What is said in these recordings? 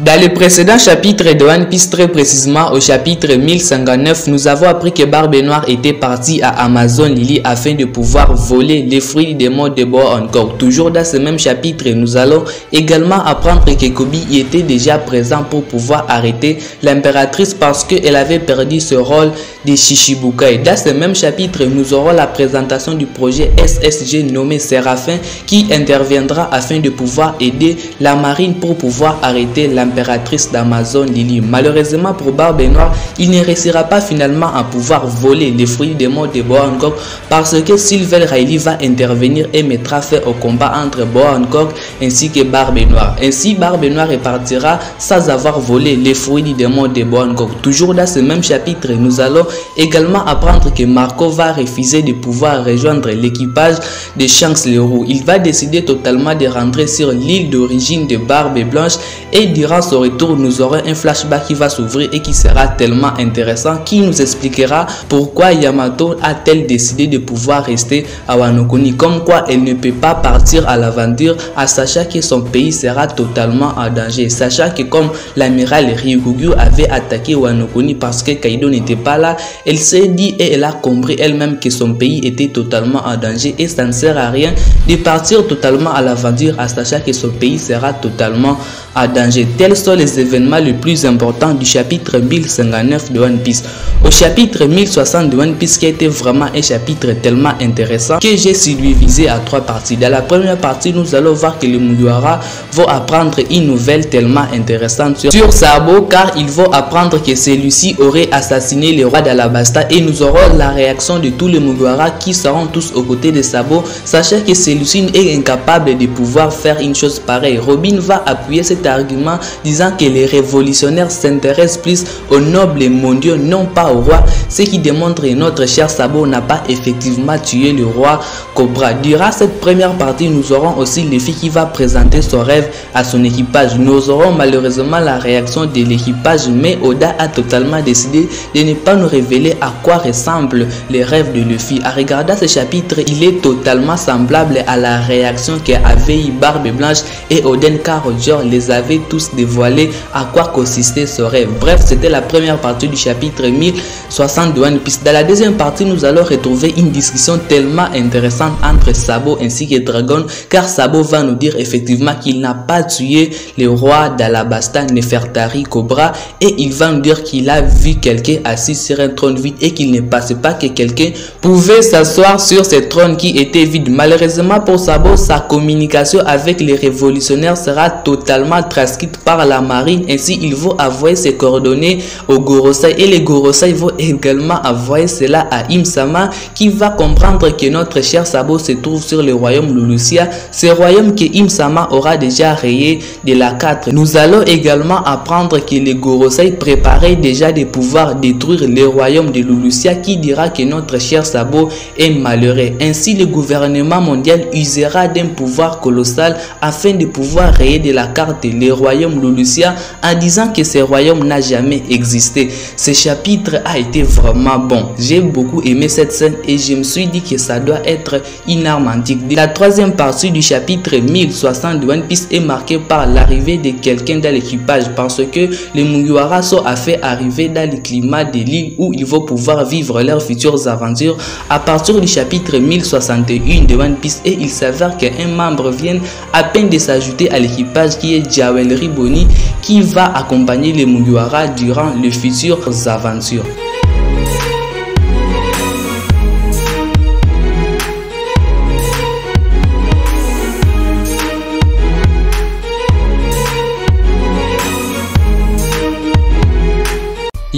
Dans le précédent chapitre de One Piece, très précisément au chapitre 1059, nous avons appris que Barbe Noire était parti à Amazon Lily afin de pouvoir voler les fruits des monts de Boa encore. Toujours dans ce même chapitre, nous allons également apprendre que Koby y était déjà présent pour pouvoir arrêter l'impératrice parce qu'elle avait perdu ce rôle de Shichibukai. Dans ce même chapitre, nous aurons la présentation du projet SSG nommé Séraphin qui interviendra afin de pouvoir aider la marine pour pouvoir arrêter l'impératrice d'Amazon Lily. Malheureusement pour Barbe Noire, il ne réussira pas finalement à pouvoir voler les fruits des monts de Boa Hancock parce que Silver Riley va intervenir et mettra fin au combat entre Boa Hancock ainsi que Barbe Noire. Ainsi, Barbe Noire repartira sans avoir volé les fruits des monts de Boa Hancock. Toujours dans ce même chapitre, nous allons également apprendre que Marco va refuser de pouvoir rejoindre l'équipage de Shanks le Roux. Il va décider totalement de rentrer sur l'île d'origine de Barbe Blanche et durant son retour, nous aurons un flashback qui va s'ouvrir et qui sera tellement intéressant, qui nous expliquera pourquoi Yamato a-t-elle décidé de pouvoir rester à Wano Kuni, comme quoi elle ne peut pas partir à l'aventure, en sachant que son pays sera totalement en danger, sachant que comme l'amiral Ryukugyu avait attaqué Wano Kuni parce que Kaido n'était pas là, elle s'est dit et elle a compris elle-même que son pays était totalement en danger et ça ne sert à rien de partir totalement à l'aventure, en sachant que son pays sera totalement en danger. Tels sont les événements les plus importants du chapitre 1059 de One Piece. Au chapitre 1060 de One Piece, qui a été vraiment un chapitre tellement intéressant que j'ai subdivisé à 3 parties. Dans la première partie, nous allons voir que les Mugiwara vont apprendre une nouvelle tellement intéressante sur Sabo, car ils vont apprendre que celui-ci aurait assassiné le roi d'Alabasta et nous aurons la réaction de tous les Mugiwara qui seront tous aux côtés de Sabo, sachant que celui-ci est incapable de pouvoir faire une chose pareille. Robin va appuyer cet argument disant que les révolutionnaires s'intéressent plus aux nobles mondiaux, non pas au roi, ce qui démontre que notre cher Sabo n'a pas effectivement tué le roi Cobra. Durant cette première partie, nous aurons aussi Luffy qui va présenter son rêve à son équipage. Nous aurons malheureusement la réaction de l'équipage, mais Oda a totalement décidé de ne pas nous révéler à quoi ressemblent les rêves de Luffy. En regardant ce chapitre, il est totalement semblable à la réaction qu'avait eu Barbe Blanche et Oden, car Roger les avait tous dévoilé à quoi consistait ce rêve. Bref, c'était la première partie du chapitre 1060 de One Piece. Dans la deuxième partie, nous allons retrouver une discussion tellement intéressante entre Sabo ainsi que Dragon, car Sabo va nous dire effectivement qu'il n'a pas tué le roi d'Alabasta, Nefertari Cobra, et il va nous dire qu'il a vu quelqu'un assis sur un trône vide et qu'il ne pensait pas que quelqu'un pouvait s'asseoir sur ce trône qui était vide. Malheureusement pour Sabo, sa communication avec les révolutionnaires sera totalement transcrite par la marine. Ainsi, il faut envoyer ses coordonnées au Gorosei et les Gorosei vont également envoyer cela à Im-sama, qui va comprendre que notre cher Sabo se trouve sur le royaume Lulusia, ce royaume que Im-sama aura déjà rayé de la carte. Nous allons également apprendre que les Gorosei préparaient déjà de pouvoir détruire le royaume de Lulusia, qui dira que notre cher Sabo est malheureux. Ainsi, le gouvernement mondial usera d'un pouvoir colossal afin de pouvoir rayer de la carte le royaume Lulusia en disant que ce royaume n'a jamais existé. Ce chapitre a été vraiment bon. J'ai beaucoup aimé cette scène et je me suis dit que ça doit être une arme antique. La troisième partie du chapitre 1060 de One Piece est marquée par l'arrivée de quelqu'un dans l'équipage, parce que les Mugiwara sont fait arriver dans le climat de l'île où ils vont pouvoir vivre leurs futures aventures à partir du chapitre 1061 de One Piece, et il s'avère qu'un membre vient à peine de s'ajouter à l'équipage qui est Jawel Boni, qui va accompagner les Mugiwara durant les futures aventures.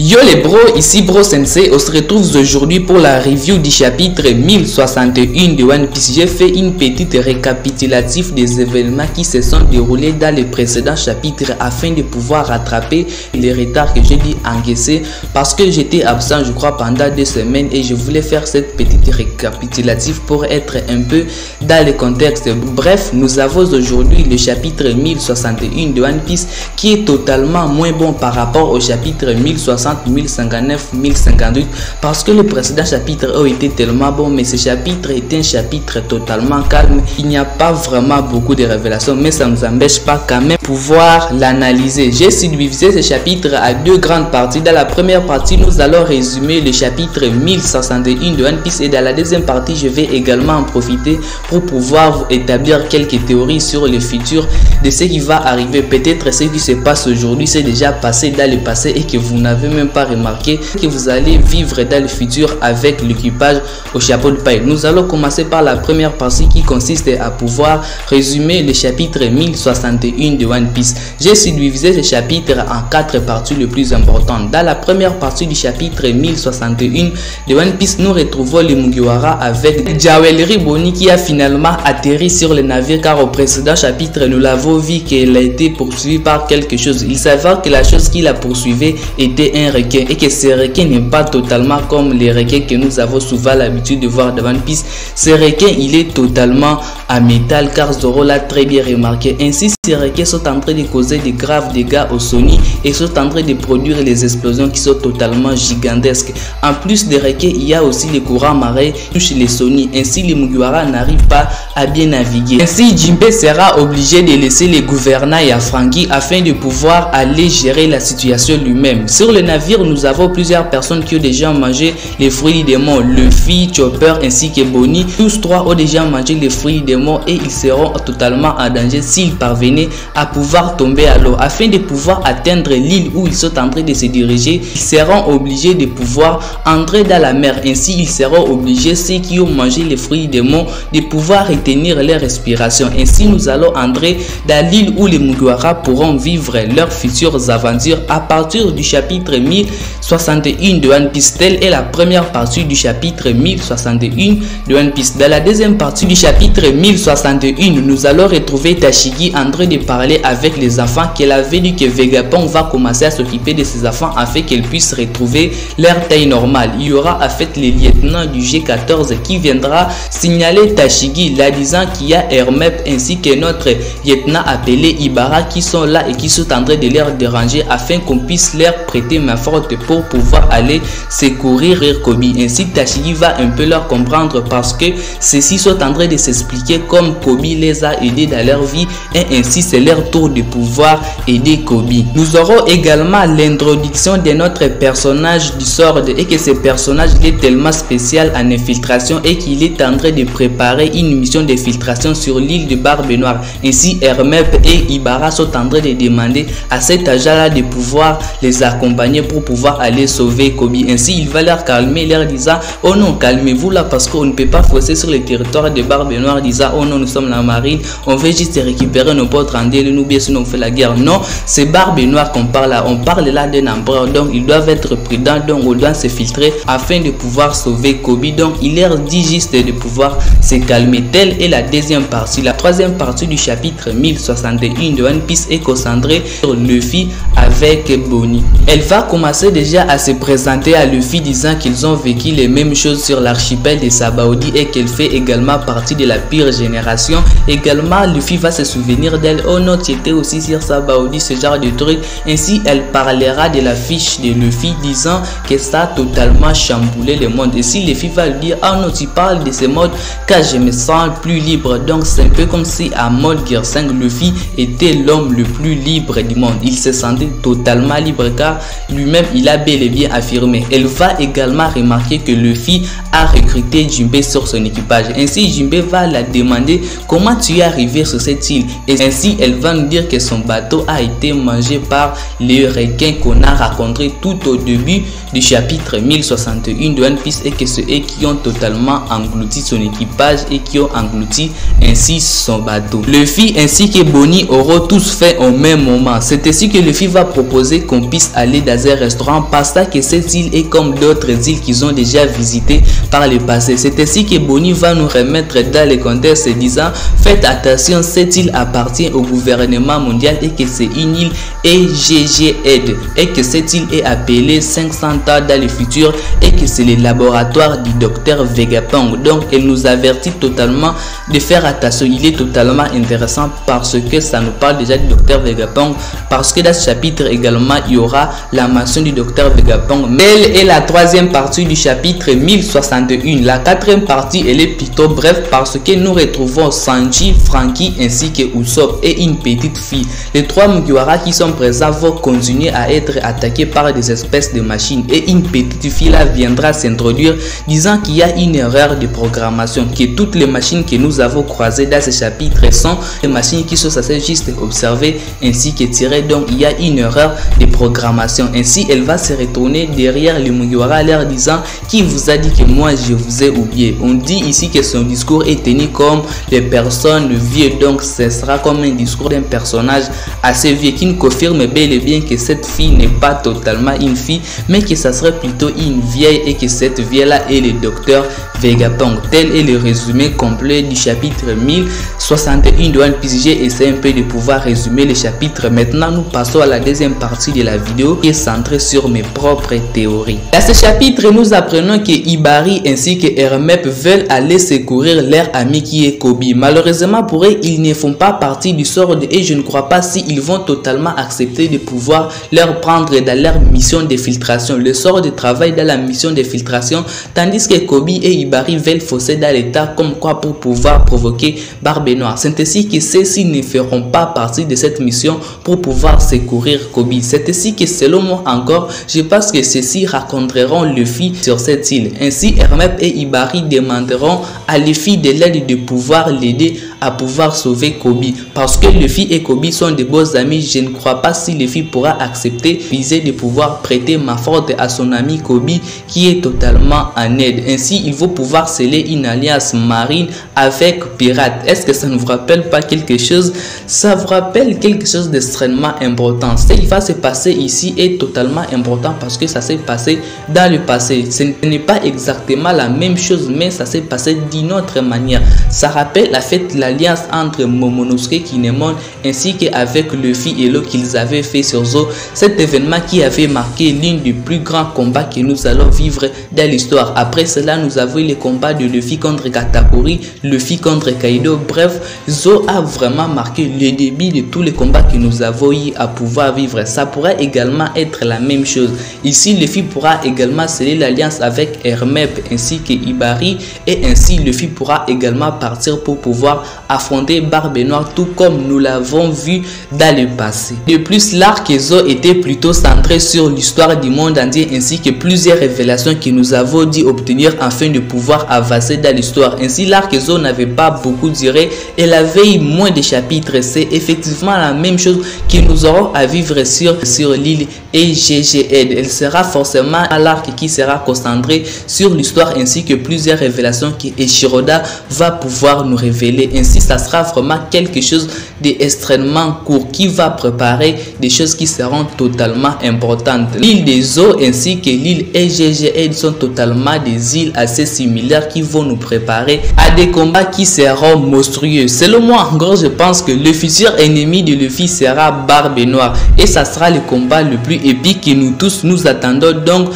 Yo les bros, ici Bro Sensei, on se retrouve aujourd'hui pour la review du chapitre 1061 de One Piece. J'ai fait une petite récapitulative des événements qui se sont déroulés dans les précédents chapitres afin de pouvoir rattraper les retards que j'ai dû encaisser parce que j'étais absent je crois pendant 2 semaines et je voulais faire cette petite récapitulative pour être un peu dans le contexte. Bref, nous avons aujourd'hui le chapitre 1061 de One Piece qui est totalement moins bon par rapport au chapitre 1060 1060, 1059, 1058 parce que le précédent chapitre a été tellement bon, mais ce chapitre est un chapitre totalement calme. Il n'y a pas vraiment beaucoup de révélations, mais ça ne nous empêche pas quand même pouvoir l'analyser. J'ai subdivisé ce chapitre à deux grandes parties. Dans la première partie, nous allons résumer le chapitre 1061 de One Piece et dans la deuxième partie, je vais également en profiter pour pouvoir établir quelques théories sur le futur de ce qui va arriver. Peut-être ce qui se passe aujourd'hui c'est déjà passé dans le passé et que vous n'avez même pas remarqué que vous allez vivre dans le futur avec l'équipage au chapeau de paille. Nous allons commencer par la première partie qui consiste à pouvoir résumer le chapitre 1061 de One Piece. J'ai subdivisé ce chapitre en quatre parties les plus importantes. Dans la première partie du chapitre 1061 de One Piece, nous retrouvons les Mugiwara avec Jewelry Bonnie qui a finalement atterri sur le navire, car au précédent chapitre nous l'avons vu qu'elle a été poursuivie par quelque chose. Il s'avère que la chose qui la poursuivait était un requin et que ce requin n'est pas totalement comme les requins que nous avons souvent l'habitude de voir dans One Piece. Ce requin il est totalement à métal, car Zoro l'a très bien remarqué. Ainsi ces requins sont en train de causer de graves dégâts au Sony et sont en train de produire les explosions qui sont totalement gigantesques. En plus des requins, il y a aussi les courants marins qui touchent les Sony. Ainsi les Mugiwara n'arrivent pas à bien naviguer. Ainsi Jinbei sera obligé de laisser les gouvernails à Franky afin de pouvoir aller gérer la situation lui-même. Sur le navire, nous avons plusieurs personnes qui ont déjà mangé les fruits des démons. Luffy, Chopper ainsi que Bonnie, tous trois ont déjà mangé les fruits des démons et ils seront totalement en danger s'ils parvenaient à pouvoir tomber à l'eau. Afin de pouvoir atteindre l'île où ils sont en train de se diriger, ils seront obligés de pouvoir entrer dans la mer. Ainsi ils seront obligés, ceux qui ont mangé les fruits des démons, de pouvoir retenir leur respiration. Ainsi nous allons entrer dans l'île où les Mugiwara pourront vivre leurs futures aventures à partir du chapitre 1061 de One Piece. Telle est la première partie du chapitre 1061 de One Piece. Dans la deuxième partie du chapitre 1061, nous allons retrouver Tashigi en train de parler avec les enfants, qu'elle avait dit que Vegapunk va commencer à s'occuper de ses enfants afin qu'elles puissent retrouver leur taille normale. Il y aura en fait le lieutenant du G14 qui viendra signaler Tashigi, la disant qu'il y a Hermep ainsi que notre lieutenant appelé Ibara qui sont là et qui sont en train de leur déranger afin qu'on puisse leur prêter main forte pour pouvoir aller secourir Koby. Ainsi Tashigi va un peu leur comprendre parce que ceux-ci sont en train de s'expliquer comme Koby les a aidés dans leur vie et ainsi c'est leur tour de pouvoir aider Koby. Nous aurons également l'introduction de notre personnage du Sword et que ce personnage il est tellement spécial en infiltration et qu'il est en train de préparer une mission d'infiltration sur l'île de Barbe Noire. Ainsi Hermep et Ibara sont en train de demander à cet agent-là de pouvoir les accompagner pour pouvoir aller sauver Koby. Ainsi il va leur calmer, leur disant oh non, calmez-vous là parce qu'on ne peut pas forcer sur le territoire de Barbe Noire, disant oh non, nous sommes la marine, on veut juste récupérer nos potes rendez nous bien sinon on fait la guerre. Non, c'est Barbe Noire qu'on parle là, on parle là d'un empereur, donc ils doivent être prudents, donc on doit se filtrer afin de pouvoir sauver Koby. Donc il leur dit juste de pouvoir se calmer. Telle est la deuxième partie. La troisième partie du chapitre 1061 de One Piece est concentrée sur Luffy avec Bonnie. Elle va commencer déjà à se présenter à Luffy disant qu'ils ont vécu les mêmes choses sur l'archipel de Sabaody et qu'elle fait également partie de la pire génération. Également Luffy va se souvenir d'elle, oh non tu étais aussi sur Sabaody, ce genre de truc. Ainsi elle parlera de la fiche de Luffy disant que ça a totalement chamboulé le monde. Et si Luffy va lui dire ah non tu parles de ce mode car je me sens plus libre, donc c'est un peu comme si à mode Gear 5 Luffy était l'homme le plus libre du monde. Il se sentait totalement libre car lui-même il a bel et bien affirmé. Elle va également remarquer que Luffy a recruté Jinbei sur son équipage. Ainsi Jinbei va la demander comment tu es arrivé sur cette île et ainsi elle va nous dire que son bateau a été mangé par les requins qu'on a rencontré tout au début du chapitre 1061 de One Piece et que c'est eux qui ont totalement englouti son équipage et qui ont englouti ainsi son bateau. Luffy ainsi que Bonnie auront tous fait au même moment. C'est ainsi que Luffy va proposer qu'on puisse aller dans un restaurant parce que cette île est comme d'autres îles qu'ils ont déjà visitées par le passé. C'est ainsi que Bonnie va nous remettre dans le contexte disant faites attention, cette île appartient au gouvernement mondial et que c'est une île EGGED et que cette île est appelée 500 ans dans le futur et que c'est le laboratoire du docteur Vegapunk. Donc elle nous avertit totalement de faire attention. Il est totalement intéressant parce que ça nous parle déjà du docteur Vegapunk, parce que dans ce chapitre également il y aura la programmation du Dr Vegapunk. Telle est la troisième partie du chapitre 1061. La quatrième partie, elle est plutôt brève parce que nous retrouvons Sanji, Franky ainsi que Usopp et une petite fille. Les trois Mugiwara qui sont présents vont continuer à être attaqués par des espèces de machines et une petite fille là viendra s'introduire disant qu'il y a une erreur de programmation, que toutes les machines que nous avons croisées dans ce chapitre sont des machines qui sont censées juste observer ainsi que tirer. Donc il y a une erreur de programmation. Ainsi elle va se retourner derrière les Mugiwara leur disant: qui vous a dit que moi je vous ai oublié? On dit ici que son discours est tenu comme les personnes vieux, donc ce sera comme un discours d'un personnage assez vieux qui nous confirme bel et bien que cette fille n'est pas totalement une fille mais que ça serait plutôt une vieille et que cette vieille là est le docteur Vegapunk. Tel est le résumé complet du chapitre 1061 de One Piece. J'ai essayé un peu de pouvoir résumer les chapitres. Maintenant nous passons à la deuxième partie de la vidéo qui est centrée sur mes propres théories. Dans ce chapitre nous apprenons que Hibari ainsi que Hermep veulent aller secourir leur ami qui est Koby. Malheureusement pour eux ils ne font pas partie du Sword et je ne crois pas s'ils vont totalement accepter de pouvoir leur prendre dans leur mission de filtration. Le Sword travaille dans la mission de filtration tandis que Koby et Hibari veulent fausser dans l'état comme quoi pour pouvoir provoquer Barbe Noire. C'est ainsi que ceux-ci ne feront pas partie de cette mission pour pouvoir secourir Koby. C'est ainsi que selon moi encore, je pense que ceux-ci raconteront Luffy sur cette île. Ainsi Hermep et Hibari demanderont à Luffy de l'aide de pouvoir l'aider à pouvoir sauver Koby. Parce que Luffy et Koby sont de beaux amis, je ne crois pas si Luffy pourra accepter viser de pouvoir prêter main forte à son ami Koby qui est totalement en aide. Ainsi il faut pouvoir sceller une alliance marine avec Pirate. Est-ce que ça ne vous rappelle pas quelque chose? Ça vous rappelle quelque chose d'extrêmement important. Ce qui va se passer ici est totalement important parce que ça s'est passé dans le passé. Ce n'est pas exactement la même chose mais ça s'est passé d'une autre manière. Ça rappelle la fête l'alliance entre Momonosuke Kinemon ainsi qu'avec Luffy et Lo qu'ils avaient fait sur Zo. Cet événement qui avait marqué l'un des plus grands combats que nous allons vivre dans l'histoire. Après cela nous avons eu les combats de Luffy contre Katakuri, Luffy contre Kaido. Bref, Zo a vraiment marqué le début de tous les combats que nous avons eu à pouvoir vivre. Ça pourrait également être la même chose. Ici Luffy pourra également sceller l'alliance avec Hermep ainsi que Hibari et ainsi Luffy pourra également partir pour pouvoir affronter Barbe Noire tout comme nous l'avons vu dans le passé. De plus, l'arc Zo était plutôt centré sur l'histoire du monde entier ainsi que plusieurs révélations que nous avons dû obtenir afin de pouvoir avancer dans l'histoire. Ainsi l'arc Zo n'avait pas beaucoup duré et la veille moins de chapitres. C'est effectivement la même chose que nous aurons à vivre sur l'île et GGN. Elle sera forcément à l'arc qui sera concentré sur l'histoire ainsi que plusieurs révélations que Eiichiro-Oda va pouvoir nous révéler. Ainsi ça sera vraiment quelque chose d'extrêmement court qui va préparer des choses qui seront totalement importantes. L'île des Zo ainsi que l'île EGGN sont totalement des îles assez similaires qui vont nous préparer à des combats qui seront monstrueux. Selon moi, en gros, je pense que le futur ennemi de Luffy sera Barbe Noire et ça sera le combat le plus épique que nous tous nous attendons. Donc,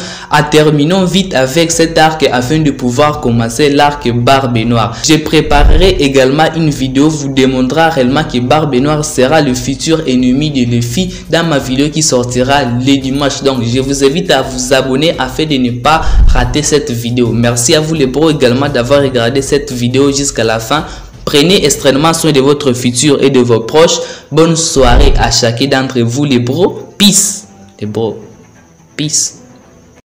terminons vite avec cet arc afin de pouvoir commencer l'arc Barbe Noire. Je préparerai également une vidéo vous démontrera réellement que Barbe Noire sera le futur ennemi de Luffy dans ma vidéo qui sortira le dimanche. Donc, je vous invite à vous abonner afin de ne pas rater cette vidéo. Merci à vous les bros également d'avoir regardé cette vidéo jusqu'à la fin. Prenez extrêmement soin de votre futur et de vos proches. Bonne soirée à chacun d'entre vous les bros. Peace. Les bros. Peace.